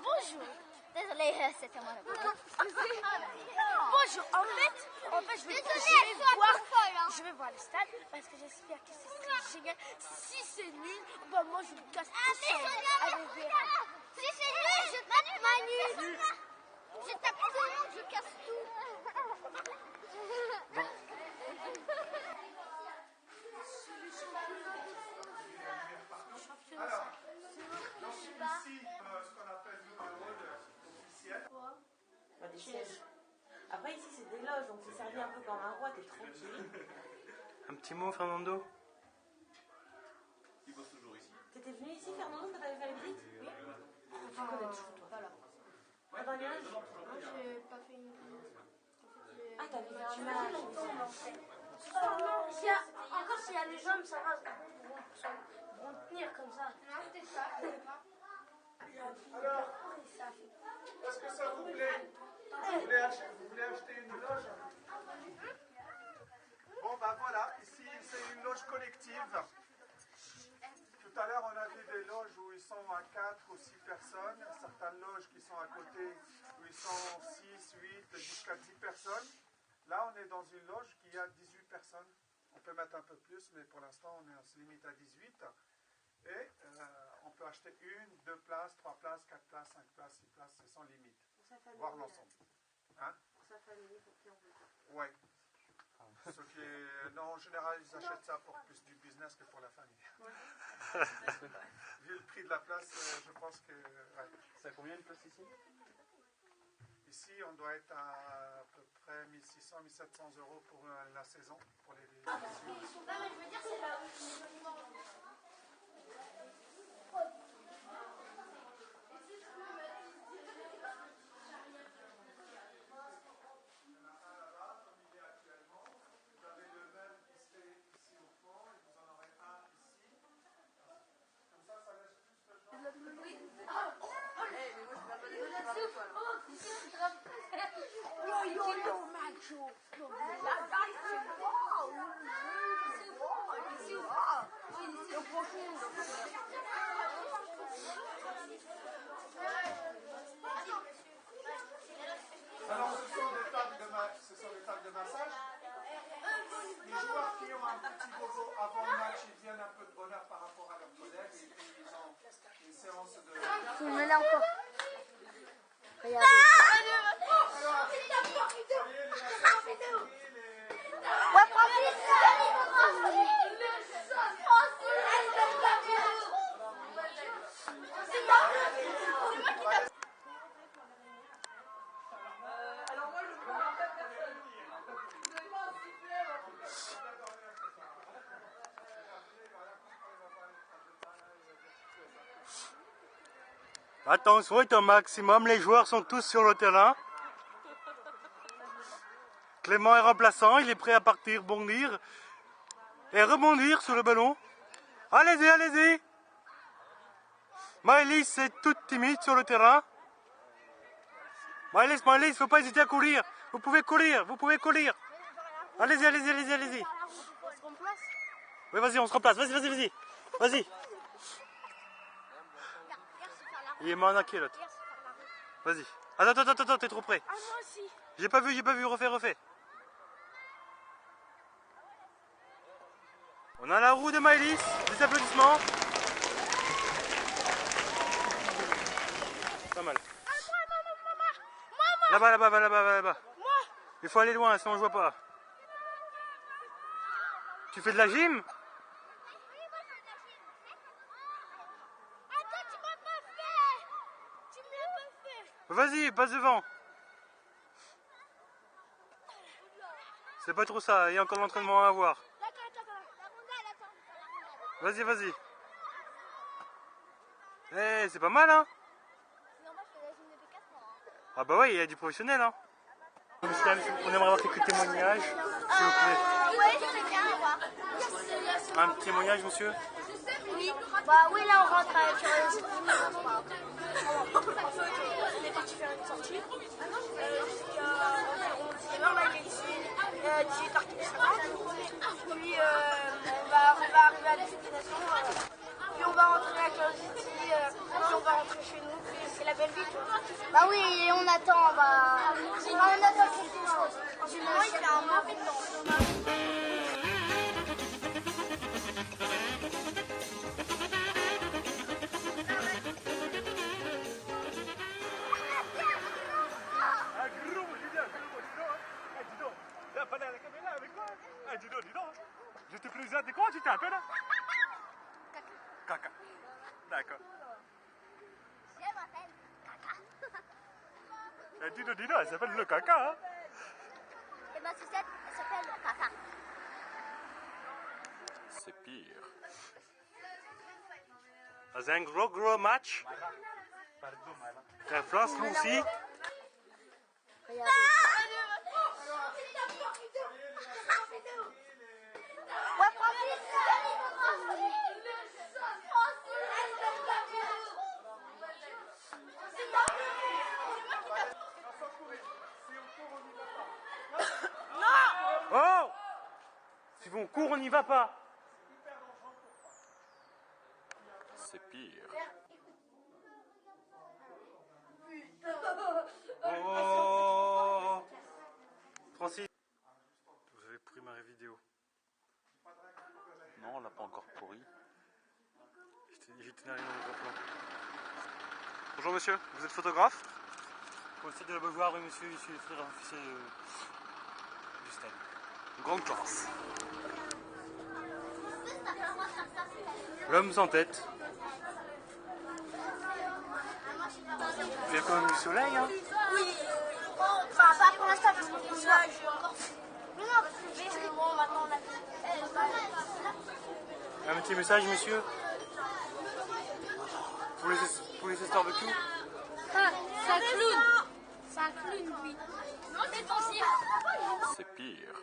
Bonjour. Désolée, c'était moi. Bonjour. En fait, je vais voir le stade parce que j'espère que ce sera génial. Si c'est nul, bon, moi je me casse tout seul. Si c'est nul, je tape Manu. Je tape tout le monde, je casse tout. Alors, donc ici, ce qu'on appelle nous le hall officiel. Des sièges. Après ici c'est des loges, donc c'est servi un peu comme un roi, t'es tranquille. Un petit mot, Fernando? Il bosse toujours ici. T'étais venu ici, Fernando, quand t'avais fait la visite? Oui. Tu connais tout, toi. Voilà. La dernière âge? Moi, j'ai pas fait une. Ah, t'avais fait un Tu match. Encore s'il y a les jambes, ça va. Vont tenir comme ça. Non, c'était ça. Alors, est-ce que ça vous plaît? Vous voulez acheter une loge? Bon, ben voilà, ici c'est une loge collective. Tout à l'heure, on a vu des loges où ils sont à 4 ou 6 personnes. Certaines loges qui sont à côté où ils sont 6, 8, jusqu'à 10 personnes. Là, on est dans une loge qui a 18 personnes. On peut mettre un peu plus, mais pour l'instant, on se limite à 18. Et on peut acheter 1, 2 places, 3 places, 4 places, 5 places, 6 places, c'est sans limite. Voir l'ensemble. Hein? Pour sa famille, pour qui on veut. Oui. Non, en général, ils achètent ça pour plus du business que pour la famille. Ouais. Vu le prix de la place, je pense que... Ouais. Ça combien une place ici? Ici, on doit être à peu près 1600, 1700 euros pour la saison, pour les Non, mais je veux dire, c'est là. Yo, macho. Alors, ce sont des tables de massage. Les joueurs qui ont un petit bobo avant le match, ils viennent un peu de bonheur par rapport à leurs collègues et puis ils ont une séance de... Filme-la encore. Regardez. Ouais, Alors moi je prends la personne. Vous n'avez pas un sifflet? Attention, est un maximum, les joueurs sont tous sur le terrain. Clément est remplaçant, il est prêt à partir, bondir et rebondir sur le ballon. Allez-y, allez-y. Maëlys est toute timide sur le terrain. Maëlys, il ne faut pas hésiter à courir. Vous pouvez courir, vous pouvez courir. Allez-y, allez-y, allez-y, allez-y. Oui, vas-y, on se remplace. Vas-y, vas-y, vas-y. Vas-y. Il est manaqué l'autre. Vas-y. Attends, attends, attends, t'es trop près. Ah, moi aussi. J'ai pas vu, refais, refais. On a la roue de Maëlys, des applaudissements. Pas mal. Là-bas, là-bas, là-bas, là-bas. Il faut aller loin, sinon je vois pas. Tu fais de la gym? Attends, tu m'as pas fait. Tu me l'as pas fait. Vas-y, passe devant. C'est pas trop ça, il y a encore l'entraînement à avoir. Vas-y, vas-y. Eh, c'est pas mal, hein? Ah bah oui, il y a du professionnel, hein. Monsieur, on aimerait avoir quelques témoignages, s'il vous plaît. Oui, c'est bien. Un petit témoignage, monsieur? Oui. Bah oui, là on rentre sur les sorties. On est parti faire une sortie. Jusqu'à environ 19h, là il est ici. 18h50. Puis on va arriver à destination. Puis on va rentrer à Curiosity. Puis on va rentrer chez nous. Puis c'est la belle vie. Bah oui, et on attend. On attend quelque chose. En général, il fait un mauvais temps. Je te présente, comment tu t'appelles? Caca. D'accord. Je m'appelle Caca. Dino, elle s'appelle le caca, hein? Et ma sucette, elle s'appelle Caca. C'est pire. C'est un gros match. La France aussi. Oh! Si on court, on n'y va pas. C'est pire. Oh! Francis, vous avez pris ma vidéo. Non, on l'a pas encore pourri. J'étais allé dans le plan. Bonjour monsieur, vous êtes photographe? Pour le site de la Beauvoir, oui monsieur, je suis le frère officiel du stade. Grande classe. L'homme sans tête. Il y a quand même du soleil, hein? Oui. Enfin, pas pour l'instant, parce que pour ça, je suis encore. Mais non, parce que j'ai écrit. Bon, maintenant, on a fait. Un petit message, monsieur? Pour les histoires de tout? Ah, c'est un clown. C'est un clown, lui. Non, c'est ton cire. C'est pire.